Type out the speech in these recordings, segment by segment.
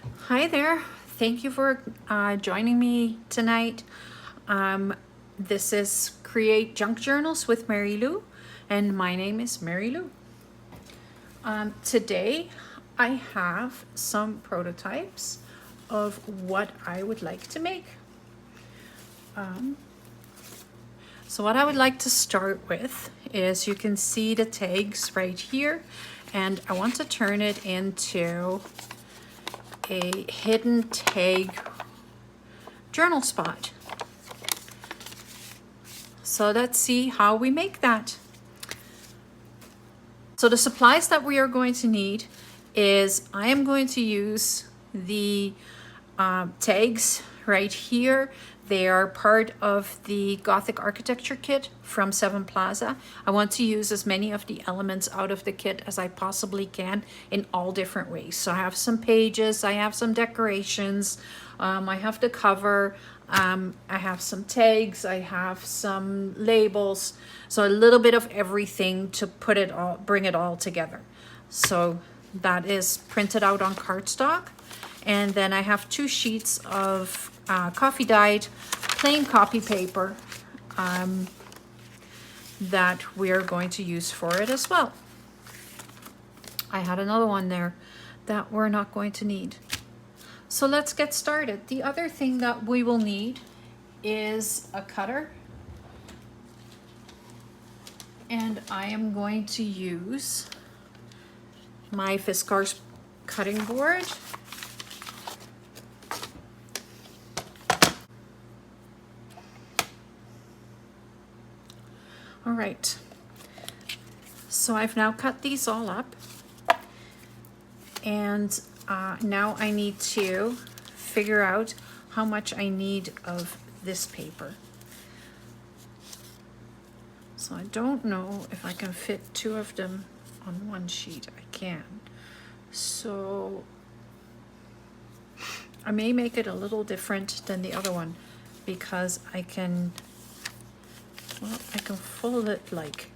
Hi there. Thank you for joining me tonight. This is Create Junk Journals with Mary Lou, and my name is Mary Lou. Today, I have some prototypes of what I would like to make. So what I would like to start with is you can see the tags right here, and I want to turn it into a hidden tag journal spot. So let's see how we make that. So the supplies that we are going to need is I am going to use the tags right here. They are part of the Gothic Architecture kit from Seven Plaza. I want to use as many of the elements out of the kit as I possibly can in all different ways. So I have some pages, I have some decorations, I have the cover, I have some tags, I have some labels. So a little bit of everything to put it all, bring it all together. So that is printed out on cardstock. And then I have 2 sheets of coffee dyed plain copy paper that we are going to use for it as well. I had another one there that we're not going to need. So let's get started. The other thing that we will need is a cutter. And I am going to use my Fiskars cutting board. All right, so I've now cut these all up, and now I need to figure out how much I need of this paper. So I don't know if I can fit 2 of them on one sheet. I can. So I may make it a little different than the other one because I can fold it like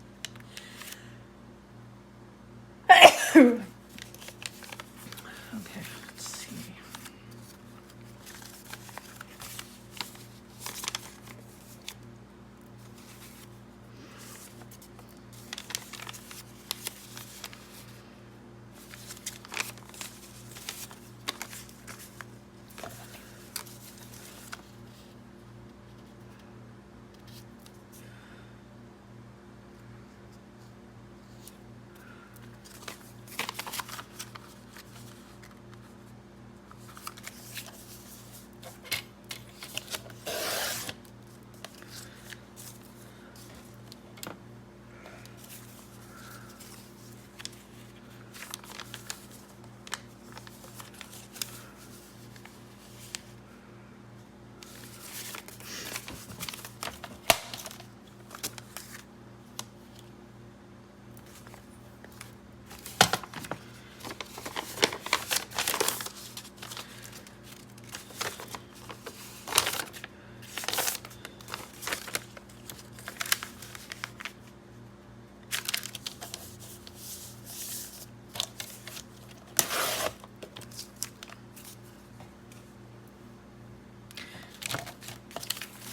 okay, let's see.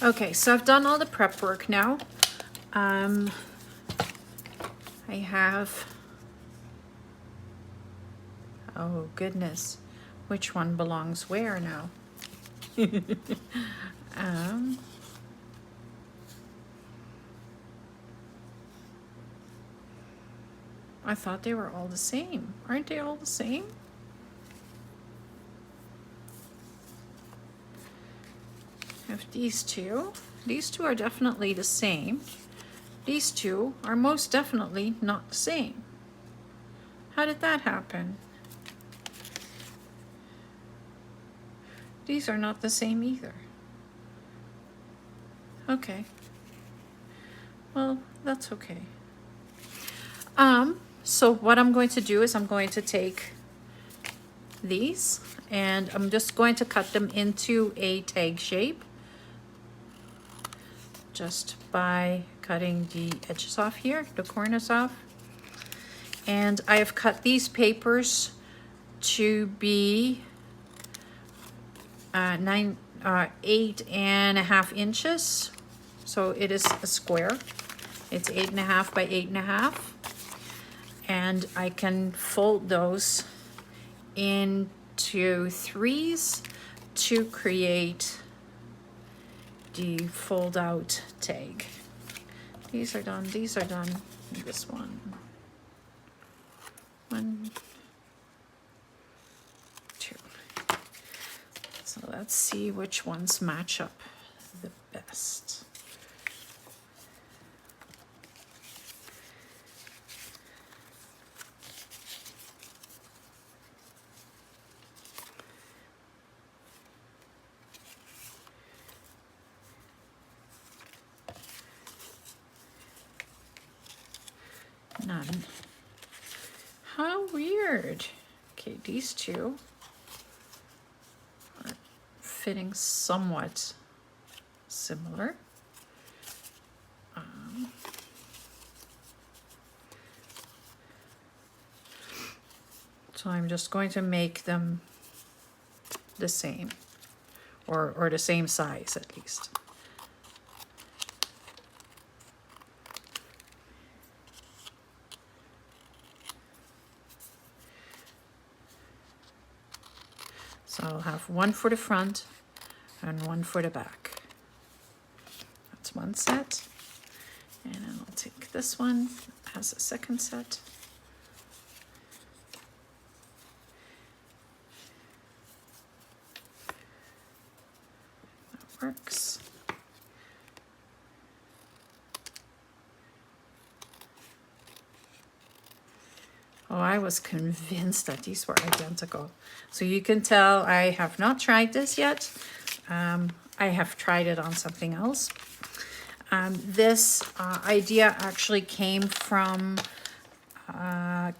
Okay, so I've done all the prep work now. I have, oh goodness, which one belongs where now? I thought they were all the same. Aren't they all the same? I have these two. These two are definitely the same. These two are most definitely not the same. How did that happen? These are not the same either. Okay. Well, that's okay. So what I'm going to do is I'm going to take these and I'm just going to cut them into a tag shape just by cutting the edges off here, the corners off. And I have cut these papers to be 8.5 inches. So it is a square. It's 8.5 by 8.5. And I can fold those into threes to create the fold out tag. These are done, these are done. This one. 1, 2. So let's see which ones match up the best. None. How weird. Okay, these two are fitting somewhat similar. So I'm just going to make them the same, or the same size at least. So I'll have one for the front and one for the back. That's one set. And then I'll take this one as a second set. That works. Oh, I was convinced that these were identical. So you can tell I have not tried this yet. I have tried it on something else. This idea actually came from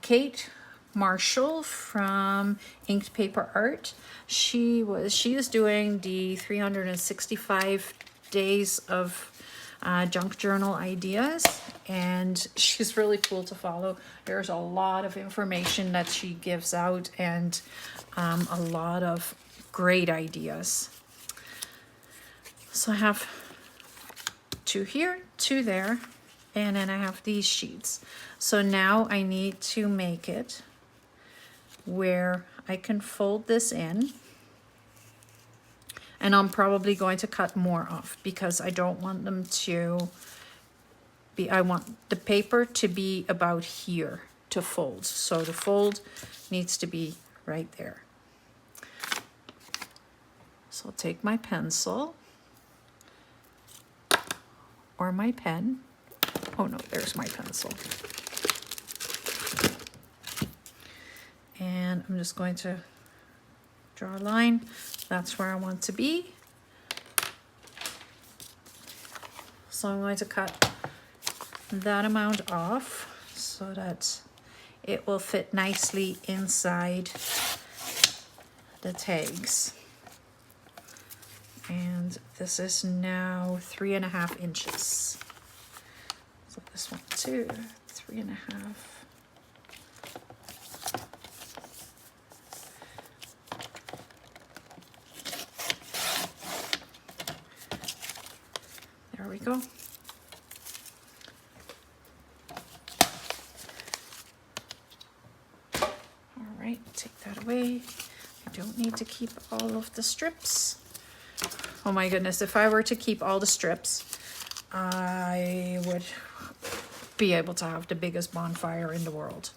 Kate Marshall from Inked Paper Art. She is doing the 365 days of junk journal ideas, and she's really cool to follow. There's a lot of information that she gives out, and a lot of great ideas. So I have 2 here, 2 there, and then I have these sheets. So now I need to make it where I can fold this in. And I'm probably going to cut more off because I don't want them to be, I want the paper to be about here to fold. So the fold needs to be right there. So I'll take my pencil or my pen. Oh no, there's my pencil. And I'm just going to draw a line. That's where I want to be. So I'm going to cut that amount off so that it will fit nicely inside the tags. And this is now 3.5 inches. So this one too, 3.5. There we go. All right, take that away. I don't need to keep all of the strips. Oh my goodness, if I were to keep all the strips, I would be able to have the biggest bonfire in the world.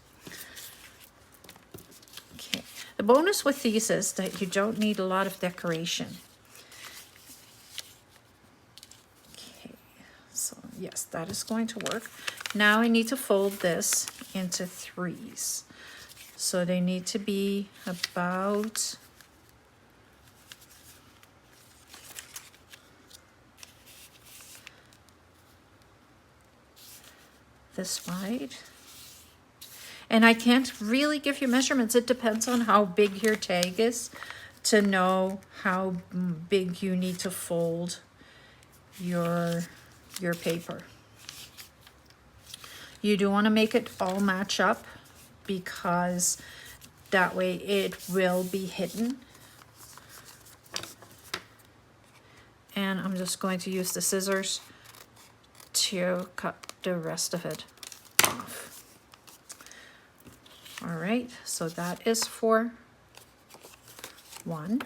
Okay, the bonus with these is that you don't need a lot of decoration. Yes, that is going to work. Now I need to fold this into threes. So they need to be about this wide. And I can't really give you measurements. It depends on how big your tag is to know how big you need to fold your paper. You do want to make it all match up because that way it will be hidden. And I'm just going to use the scissors to cut the rest of it off. All right, so that is for one.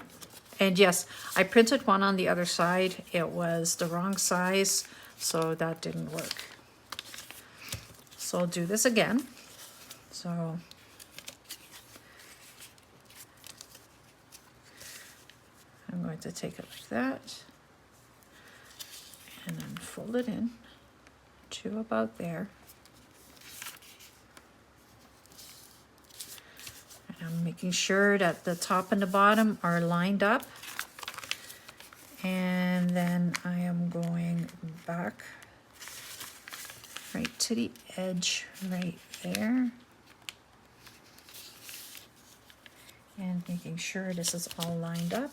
And yes, I printed one on the other side. It was the wrong size, so that didn't work. So I'll do this again. So I'm going to take it like that and then fold it in to about there. And I'm making sure that the top and the bottom are lined up. And then I am going back right to the edge right there. And making sure this is all lined up.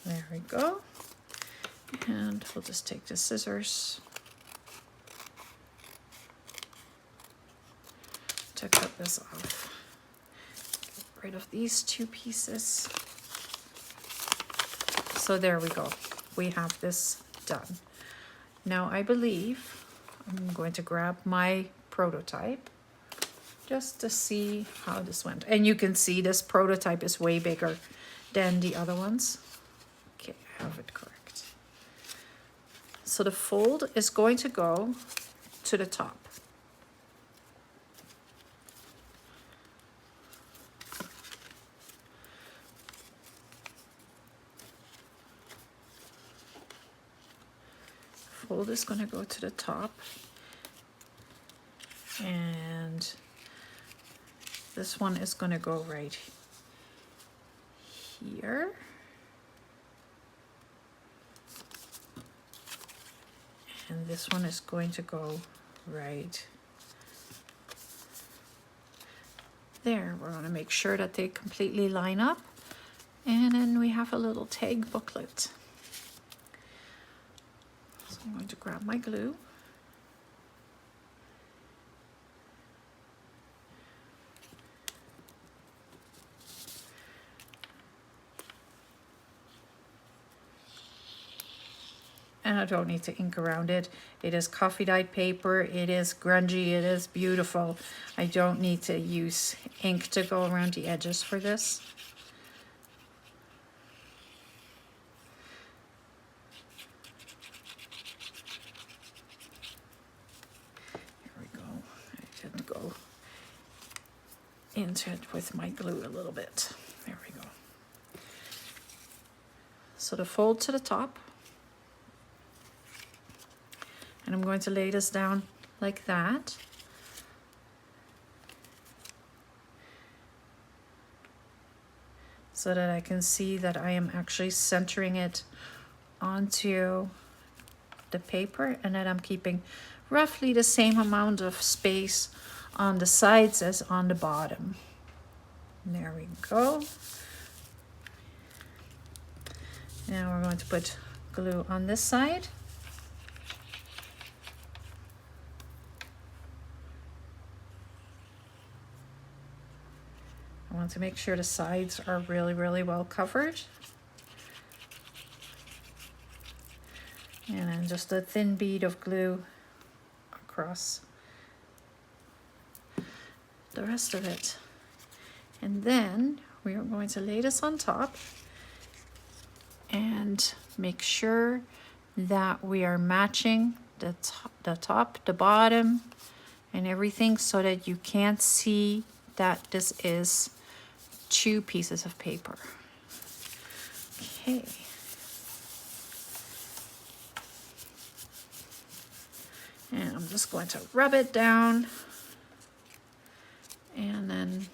There we go. And we'll just take the scissors to cut this off. Get rid of these two pieces. So there we go. We have this done. Now I believe I'm going to grab my prototype just to see how this went. And you can see this prototype is way bigger than the other ones. Okay, I have it correct. So the fold is going to go to the top. Fold is going to go to the top. And this one is going to go right here. And this one is going to go right there. We're going to make sure that they completely line up. And then we have a little tag booklet. So I'm going to grab my glue. And I don't need to ink around it. It is coffee dyed paper. It is grungy. It is beautiful. I don't need to use ink to go around the edges for this. Here we go. I did go into it with my glue a little bit. There we go. So the fold to the top. And I'm going to lay this down like that. So that I can see that I am actually centering it onto the paper and that I'm keeping roughly the same amount of space on the sides as on the bottom. And there we go. Now we're going to put glue on this side. I want to make sure the sides are really, really well covered. And then just a thin bead of glue across the rest of it. And then we are going to lay this on top and make sure that we are matching the top, the bottom, and everything so that you can't see that this is two pieces of paper. Okay. And I'm just going to rub it down. And then,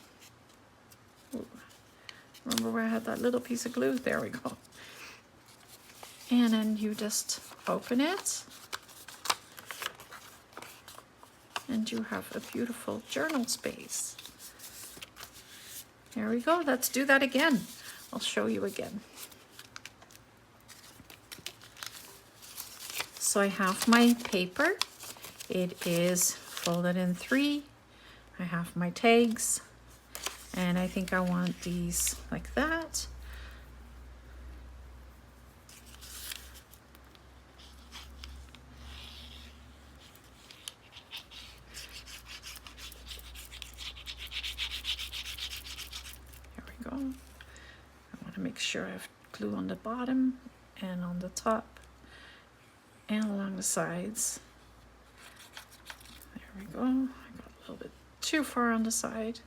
ooh, remember where I had that little piece of glue? There we go. And then you just open it. And you have a beautiful journal space. There we go. Let's do that again. I'll show you again. So I have my paper. It is folded in 3. I have my tags, and I think I want these like that. There we go. I want to make sure I have glue on the bottom and on the top and along the sides. There we go. I got a little bit too far on the side.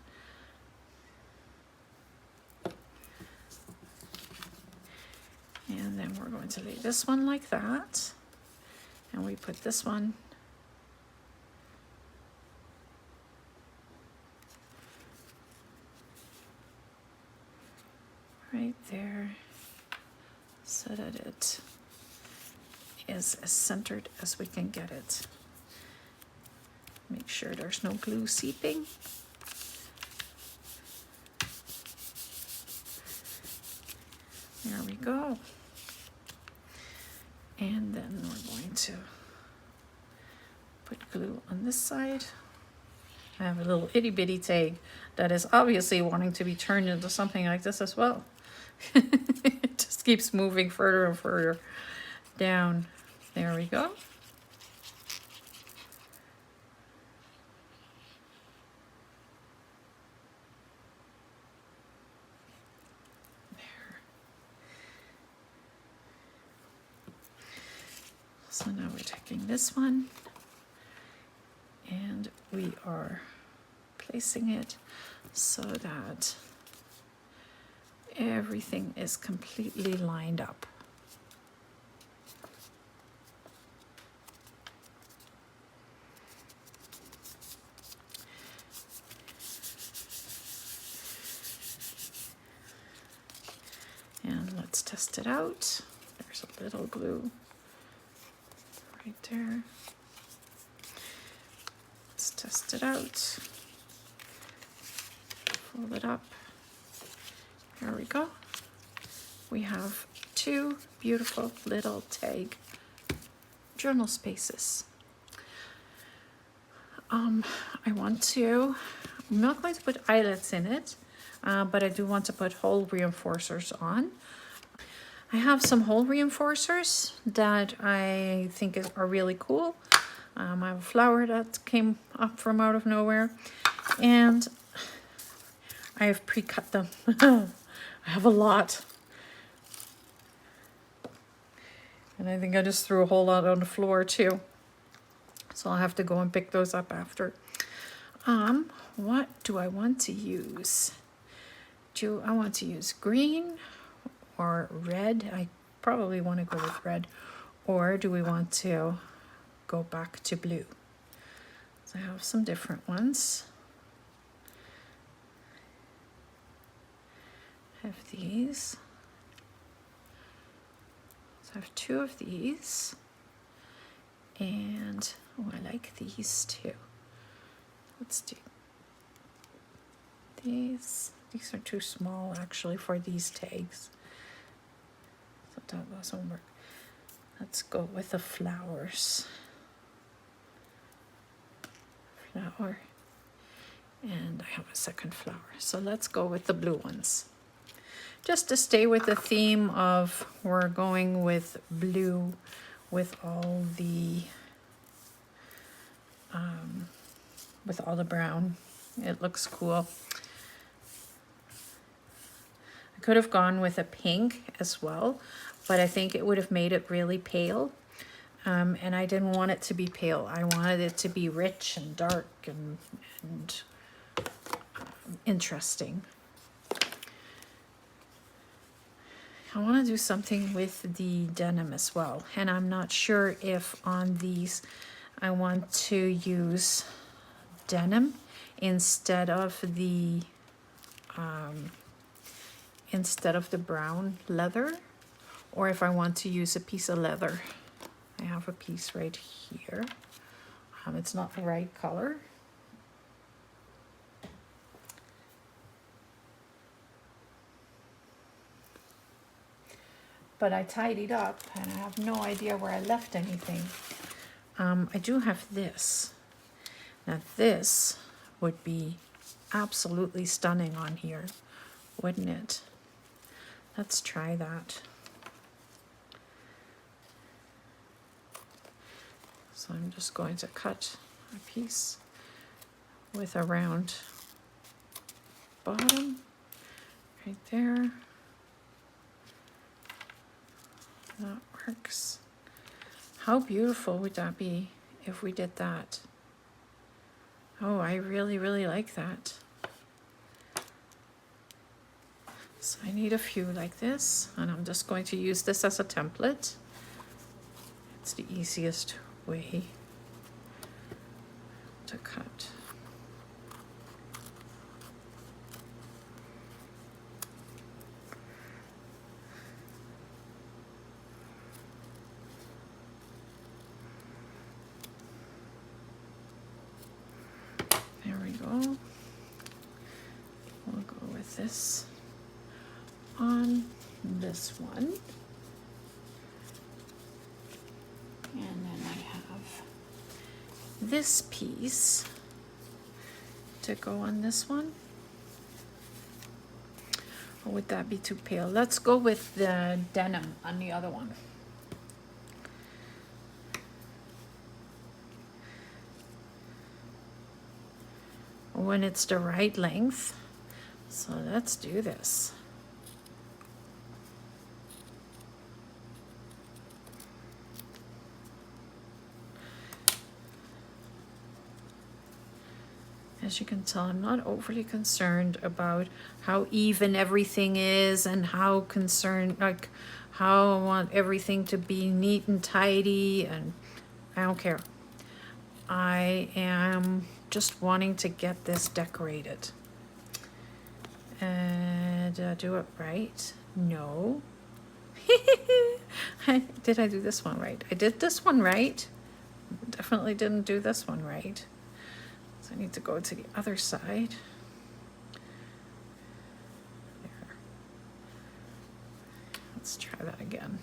And then we're going to lay this one like that. And we put this one right there so that it is as centered as we can get it. Make sure there's no glue seeping. There we go. And then we're going to put glue on this side. I have a little itty bitty tag that is obviously wanting to be turned into something like this as well. It just keeps moving further and further down. There we go. So now we're taking this one and we are placing it so that everything is completely lined up. And let's test it out. There's a little glue right there. Let's test it out. Fold it up. There we go. We have two beautiful little tag journal spaces. I'm not going to put eyelets in it, but I do want to put hole reinforcers on. I have some hole reinforcers that I think are really cool. I have a flower that came up from out of nowhere, and I have pre-cut them. I have a lot. And I think I just threw a whole lot on the floor too. So I'll have to go and pick those up after. What do I want to use? Do I want to use green or red? I probably want to go with red. Or do we want to go back to blue? So I have some different ones. I have these. So I have two of these. And oh, I like these too. Let's do these. These are too small actually for these tags. So that doesn't work. Let's go with the flowers. Flower. And I have a second flower. So let's go with the blue ones. Just to stay with the theme of we're going with blue with all the brown. It looks cool. I could have gone with a pink as well, but I think it would have made it really pale. And I didn't want it to be pale. I wanted it to be rich and dark and interesting. I want to do something with the denim as well, and I'm not sure if on these I want to use denim instead of the brown leather, or if I want to use a piece of leather. I have a piece right here. It's not the right color. But I tidied up and I have no idea where I left anything. I do have this. Now this would be absolutely stunning on here, wouldn't it? Let's try that. So I'm just going to cut a piece with a round bottom right there. That works. How beautiful would that be if we did that? Oh, I really, really like that. So I need a few like this, and I'm just going to use this as a template. It's the easiest way to cut. There we go. We'll go with this on this one. And then I have this piece to go on this one. Or would that be too pale? Let's go with the denim on the other one. When it's the right length. So let's do this. As you can tell, I'm not overly concerned about how even everything is and how concerned, like how I want everything to be neat and tidy, and I don't care. I am just wanting to get this decorated. And did I do it right? No. Did I do this one right? I did this one right. Definitely didn't do this one right. So I need to go to the other side. There. Let's try that again.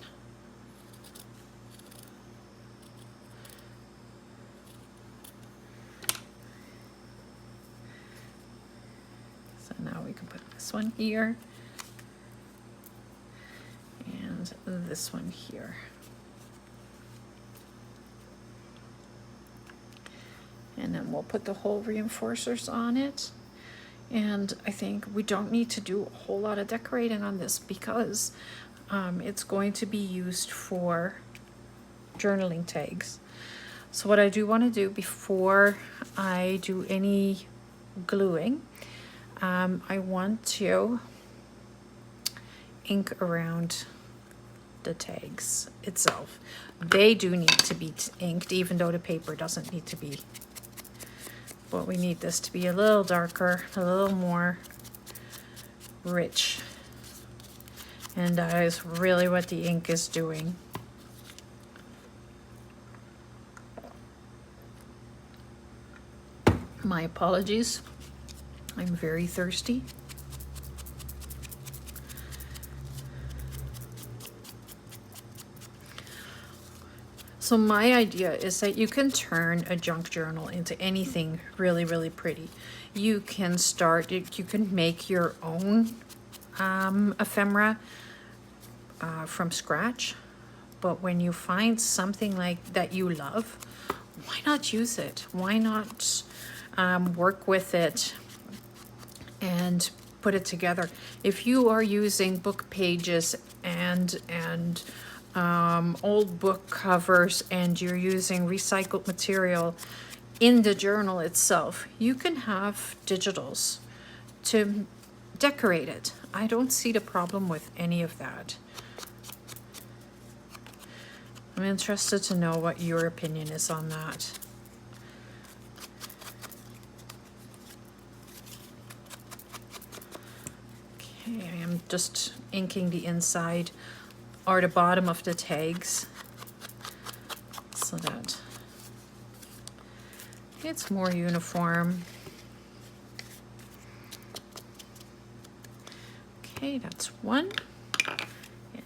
So now we can put this one here and this one here. And then we'll put the hole reinforcers on it. And I think we don't need to do a whole lot of decorating on this because it's going to be used for journaling tags. So what I do want to do before I do any gluing, I want to ink around the tags itself. They do need to be inked, even though the paper doesn't need to be. But we need this to be a little darker, a little more rich. And that is really what the ink is doing. My apologies. I'm very thirsty. So my idea is that you can turn a junk journal into anything really, really pretty. You can start, you can make your own ephemera from scratch. But when you find something like that you love, why not use it? Why not work with it and put it together? If you are using book pages and old book covers and you're using recycled material in the journal itself, you can have digitals to decorate it. I don't see the problem with any of that. I'm interested to know what your opinion is on that. Okay, I am just inking the inside or the bottom of the tags so that it's more uniform. Okay, that's one.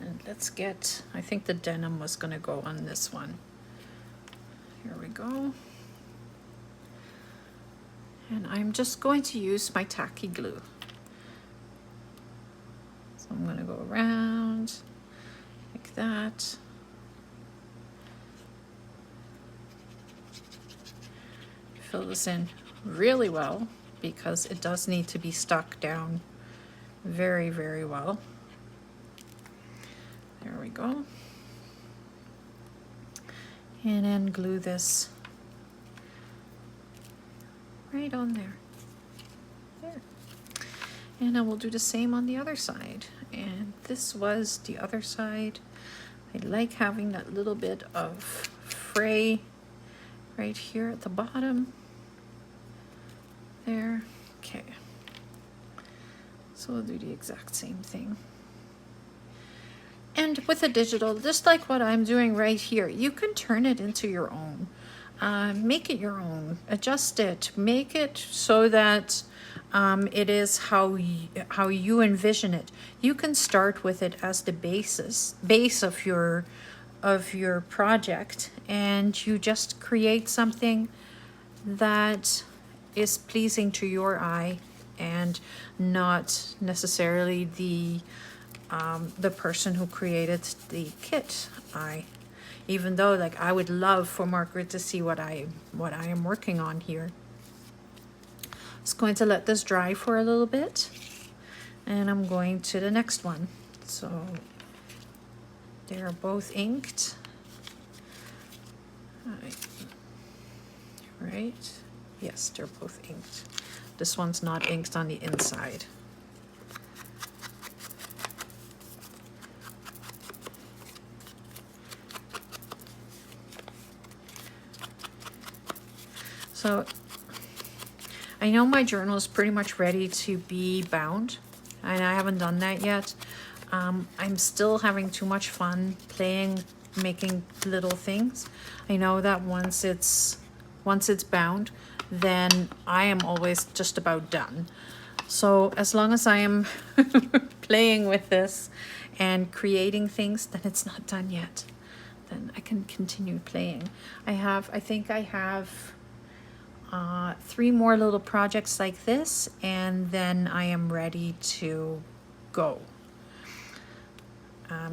And let's get, I think the denim was gonna go on this one. Here we go. And I'm just going to use my tacky glue. So I'm going to go around like that. Fill this in really well because it does need to be stuck down very, very well. There we go. And then glue this right on there. There. And I will do the same on the other side. And this was the other side. I like having that little bit of fray right here at the bottom. There. Okay. So we'll do the exact same thing. And with a digital, just like what I'm doing right here, you can turn it into your own. Make it your own. Adjust it. Make it so that it is how you envision it. You can start with it as the base of your project, and you just create something that is pleasing to your eye and not necessarily the person who created the kit eye. Even though, like, I would love for Margaret to see what I am working on here. Just going to let this dry for a little bit, and I'm going to the next one. So they're both inked. Right. Yes, they're both inked. This one's not inked on the inside. So I know my journal is pretty much ready to be bound, and I haven't done that yet. I'm still having too much fun playing, making little things. I know that once it's bound, then I am always just about done. So as long as I am playing with this and creating things, then it's not done yet. Then I can continue playing. I think I have 3 more little projects like this, and then I am ready to go.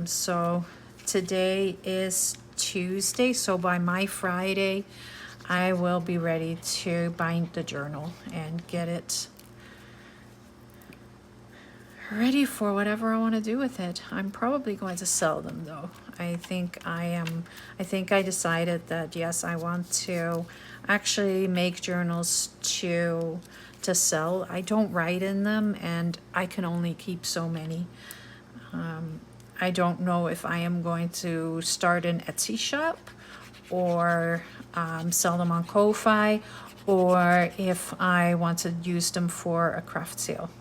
So today is Tuesday, so by my Friday I will be ready to bind the journal and get it ready for whatever I want to do with it. I'm probably going to sell them though. I think I decided that yes, I want to actually make journals to sell. I don't write in them, and I can only keep so many. I don't know if I am going to start an Etsy shop or sell them on Ko-Fi, or if I want to use them for a craft sale.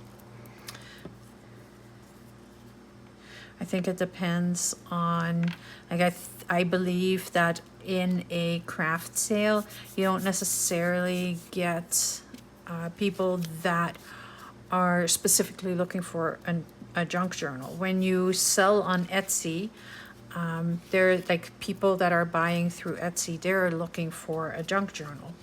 I think it depends on, like, I believe that in a craft sale, you don't necessarily get people that are specifically looking for a junk journal. When you sell on Etsy, there are like people that are buying through Etsy, they're looking for a junk journal.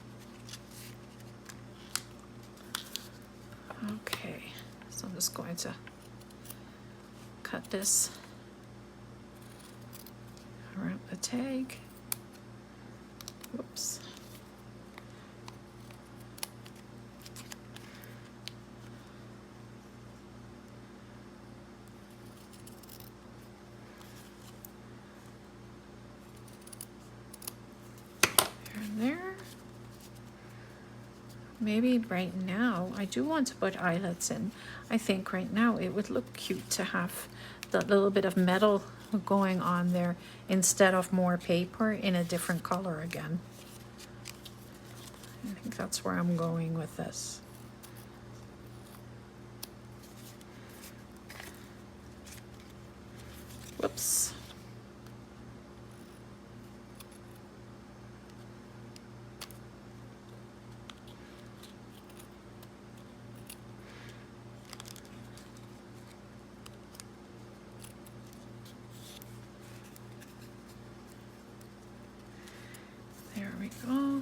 Okay, so I'm just going to cut this around the tag. Whoops. There. Maybe right now I do want to put eyelets in. I think right now it would look cute to have that little bit of metal going on there instead of more paper in a different color again. I think that's where I'm going with this. Whoops. There we go.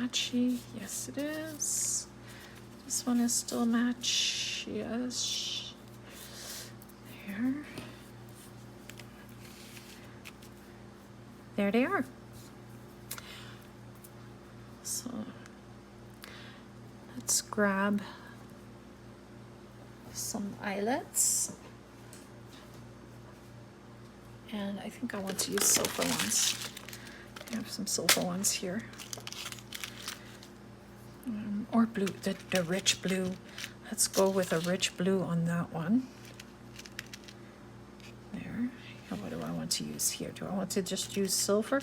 matchy? Yes, it is. This one is still match. Yes. There. There they are. So let's grab some eyelets. And I think I want to use silver ones. I have some silver ones here. Or blue, the rich blue. Let's go with a rich blue on that one. There. And what do I want to use here? Do I want to just use silver,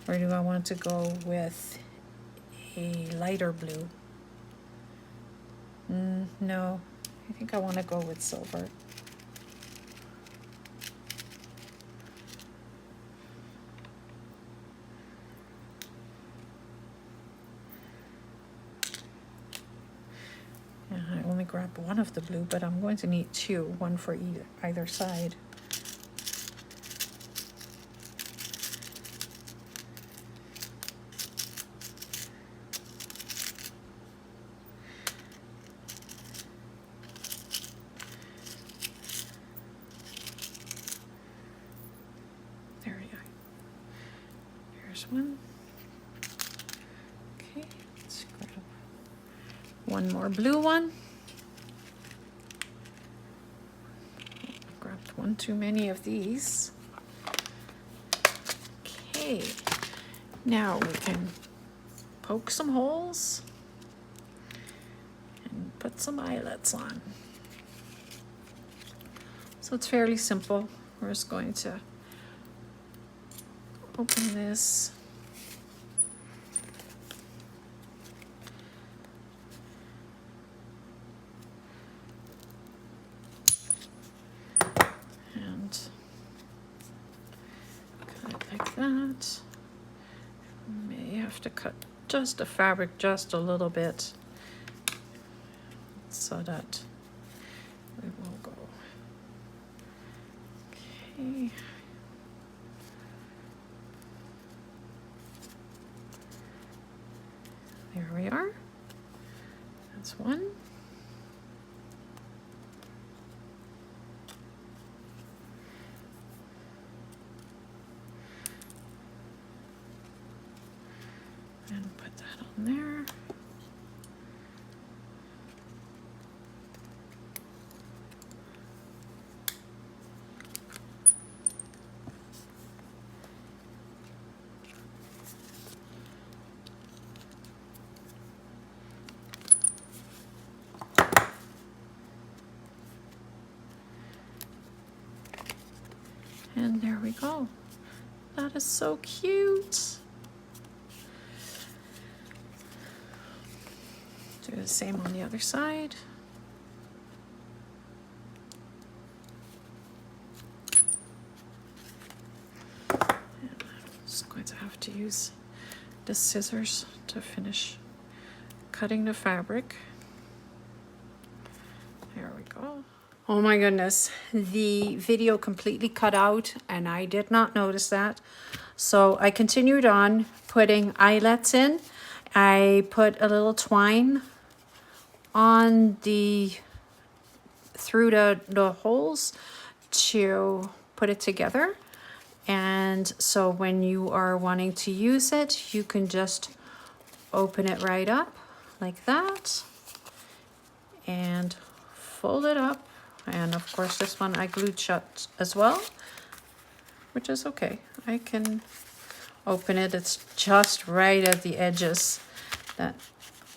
or do I want to go with a lighter blue? No, I think I want to go with silver. I only grabbed one of the blue, but I'm going to need two, one for either side. There we go. Here's one. Okay, let's grab one more blue one. Grabbed one too many of these. Okay, now we can poke some holes and put some eyelets on. So it's fairly simple. We're just going to open this. And cut it like that. May have to cut just the fabric just a little bit so that we will go. Okay. There we are. That's one. And put that on there. And there we go. That is so cute. Do the same on the other side. And I'm just going to have to use the scissors to finish cutting the fabric. There we go. Oh my goodness, the video completely cut out and I did not notice that. So I continued on putting eyelets in. I put a little twine on through the holes to put it together. And so when you are wanting to use it, you can just open it right up like that and fold it up. And of course this one I glued shut as well, which is okay. I can open it. It's just right at the edges that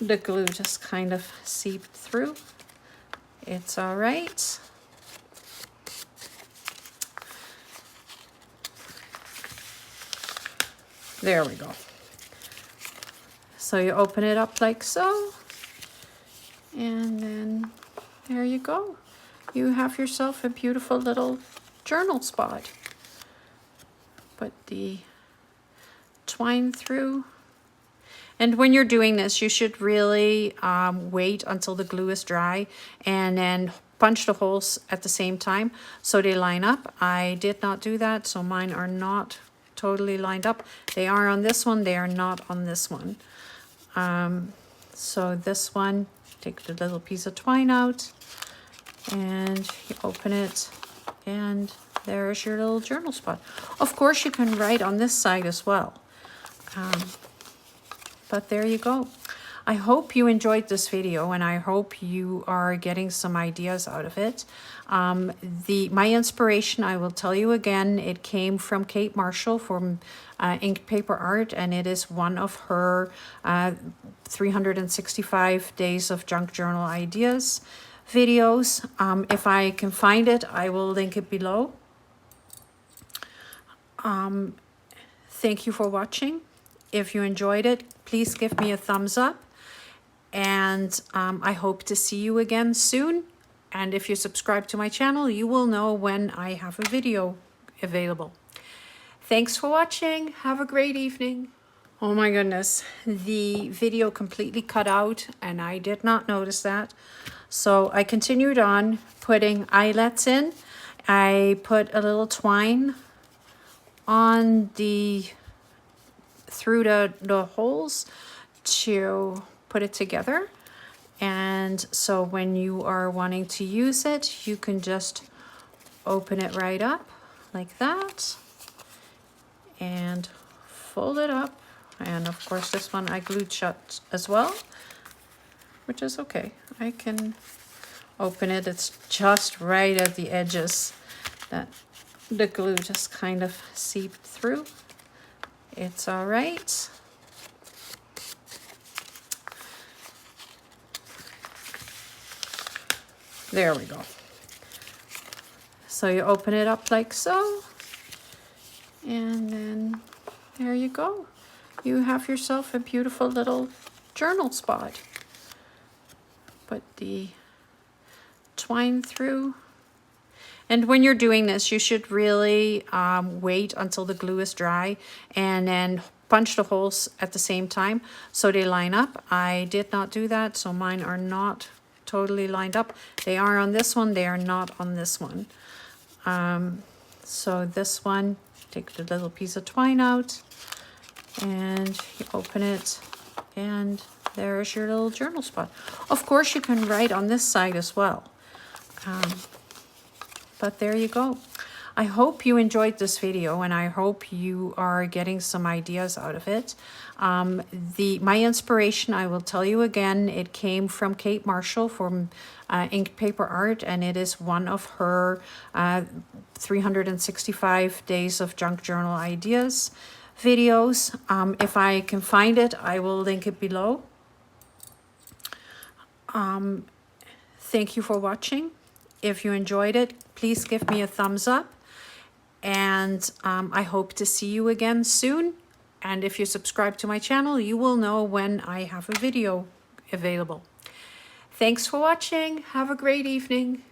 the glue just kind of seeped through. It's all right. There we go. So you open it up like so, and then there you go. You have yourself a beautiful little journal spot. Put the twine through. And when you're doing this, you should really wait until the glue is dry and then punch the holes at the same time so they line up. I did not do that, so mine are not totally lined up. They are on this one, they are not on this one. So this one, take the little piece of twine out and you open it, and there's your little journal spot. Of course, you can write on this side as well. But there you go. I hope you enjoyed this video, and I hope you are getting some ideas out of it. My inspiration, I will tell you again, it came from Kate Marshall from Ink Paper Art, and it is one of her 365 Days of Junk Journal Ideas videos. If I can find it, I will link it below. Thank you for watching. If you enjoyed it, please give me a thumbs up. And I hope to see you again soon. And if you subscribe to my channel, you will know when I have a video available. Thanks for watching. Have a great evening. Oh my goodness, the video completely cut out and I did not notice that. So I continued on putting eyelets in. I put a little twine on through the holes to put it together. And so when you are wanting to use it, you can just open it right up like that and fold it up. And of course this one I glued shut as well, which is okay. I can open it. It's just right at the edges that the glue just kind of seeped through. It's all right. There we go. So you open it up like so, and then there you go. You have yourself a beautiful little journal spot. Put the twine through. And when you're doing this, you should really wait until the glue is dry and then punch the holes at the same time so they line up. I did not do that, so mine are not totally lined up. They are on this one, they are not on this one. So this one, take the little piece of twine out and you open it, and there's your little journal spot. Of course, you can write on this side as well. But there you go. I hope you enjoyed this video, and I hope you are getting some ideas out of it. My inspiration, I will tell you again, it came from Kate Marshall from Ink Paper Art, and it is one of her 365 Days of Junk Journal Ideas videos. If I can find it, I will link it below. Thank you for watching. If you enjoyed it, please give me a thumbs up. And I hope to see you again soon. And if you subscribe to my channel, you will know when I have a video available. Thanks for watching. Have a great evening.